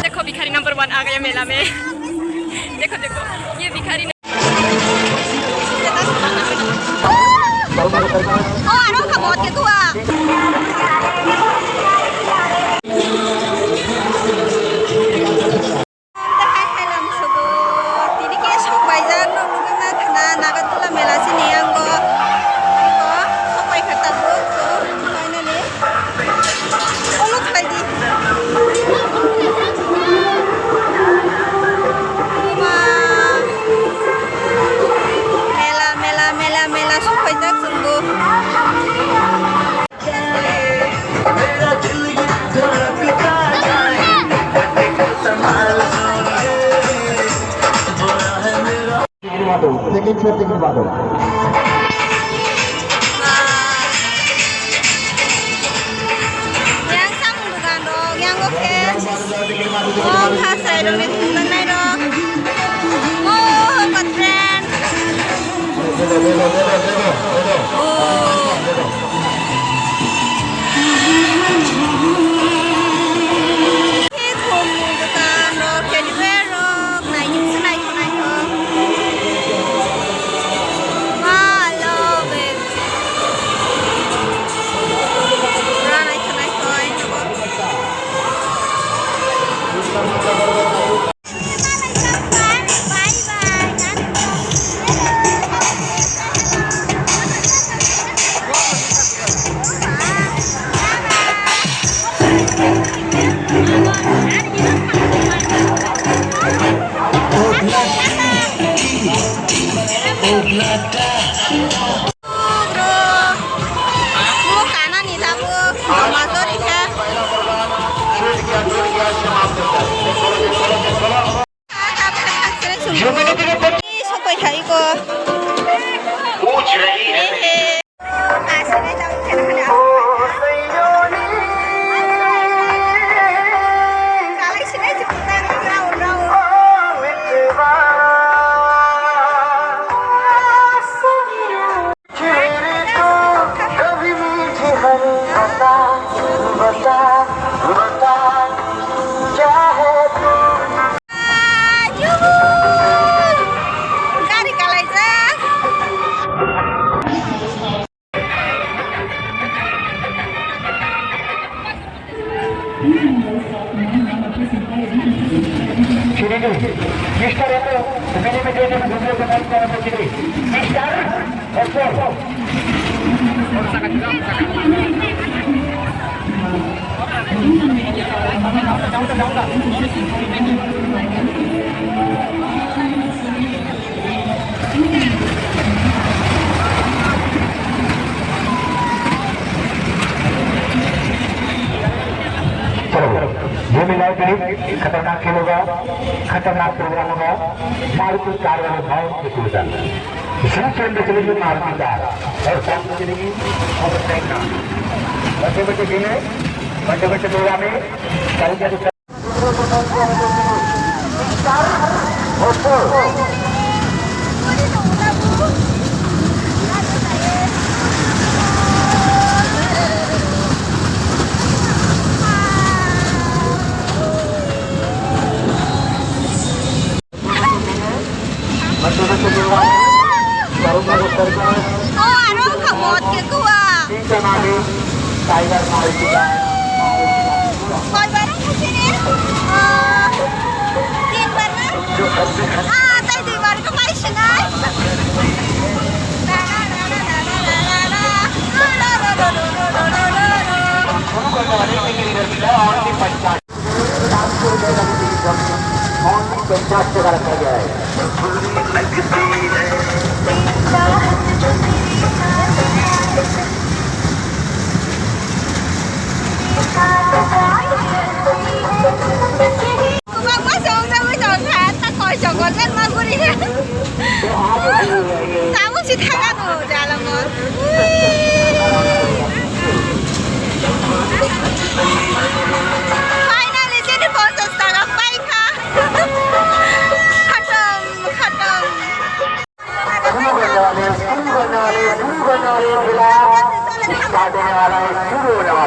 देखो भिखारी नंबर 1 आ गया मेला में। देखो देखो ये भिखारी सेकंड फ्लोर থেকে বাদল yang sang bukan dong yang oke oh kasih dong itu benar dong oh keren पूछ रही है मिस्टर है तो मेरे में जो दूसरे को फाइट करना चाहिए मिस्टर ये मिला खतरनाक खेल होगा, खतरनाक प्रोग्राम होगा, मारुति कार वाले भाव के सुविधा शुरू ट्रेन में चलेगी मारुति कार और शाम में चलेगी मोटरसाइकिल। बच्चे बच्चे खेले, बच्चे बच्चे प्रोग्राम में टाइगर मारुति कार कोई barang di sini तीन बार ना तै दुई बार को पैसा नै रखा गया है। Kamu sih tangan tuh dalam Finally jadi proses tangan baik kah? Khatam. शुरू होने वाला है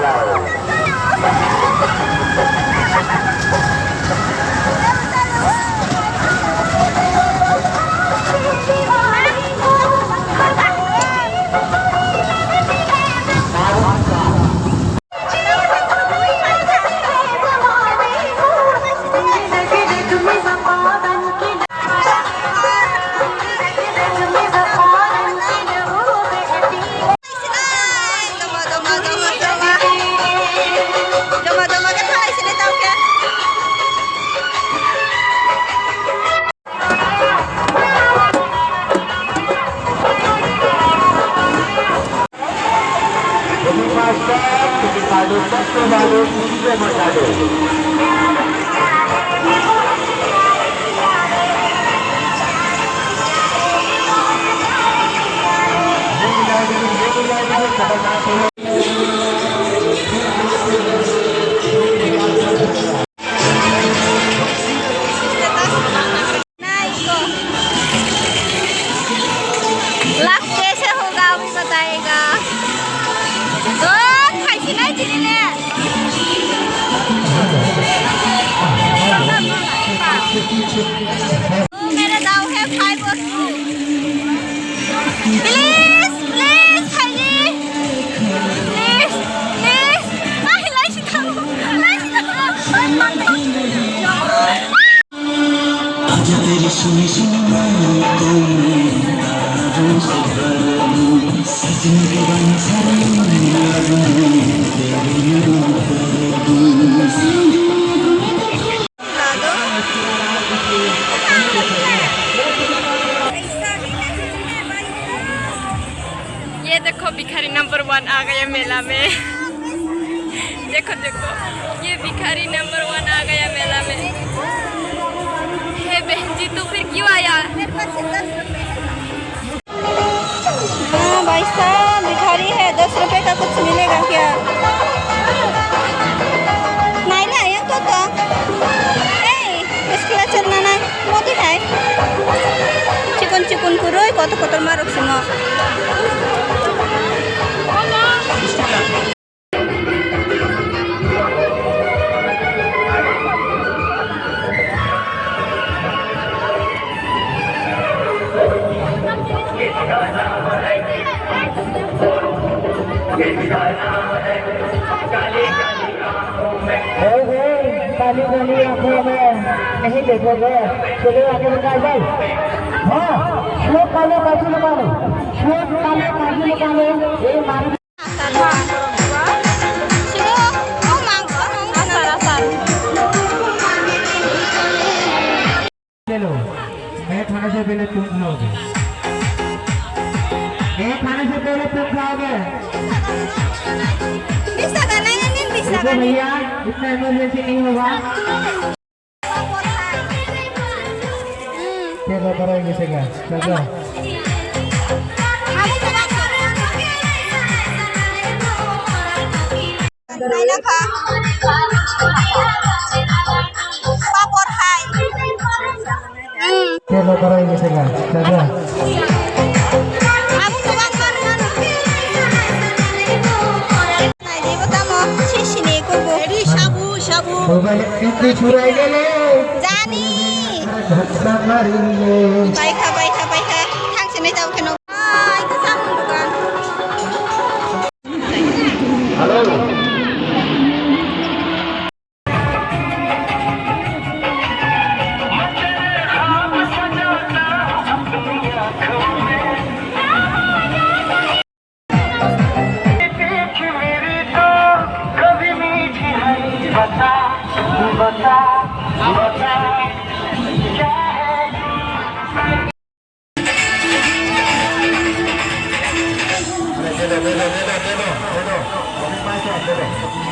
काढो पक्ष वाढो तुझे मटाडो ना इसको लाख कैसे होगा अभी बताएगा तो खाई नहीं चिनी मेरा दाव है 5 और 2 प्लीज प्लीज खाली प्लीज प्लीज नहीं लाइट आज तेरी सुनी सुनी मैं तारों से भर दूं जिंदगी बन सारी तेरी कर दूं ये देखो भिखारी नंबर 1 आ गया मेला में देखो देखो ये भिखारी नंबर 1 आ गया मेला में हे बहन जी तू फिर क्यों आया हाँ भाई साहब भिखारी है 10 रुपए का कुछ मिलेगा क्या नहीं लाया तो इसके लिए चलना ना मोदी है चिकन चिकन कुरोई कत कत मारो semua काली काली आंखों में नहीं देखोगे चलो आगे निकाल जाओ हाँ श्लोक काले बाजू निकालो श्लोक काले बाजू निकालो ये मार लो मैं खाने से पहले तुम खाओगे मैं खाने से पहले तुम खाओगे bisa kan nanya bisa देखो kan भैया इतना इमरजेंसी नहीं होगा चलो करेंगे सेगा चलो नहीं ना खा पापड़ hai चलो करेंगे सेगा चलो aku tukang makan nah ini pertama sini kubu jadi shabu shabu mobile इतनी चुराई ले ले jani धक्का मारेंगे baik ha thang sini jauh ke hai ke sama bukan hello दे दो अभी पैसा दे दो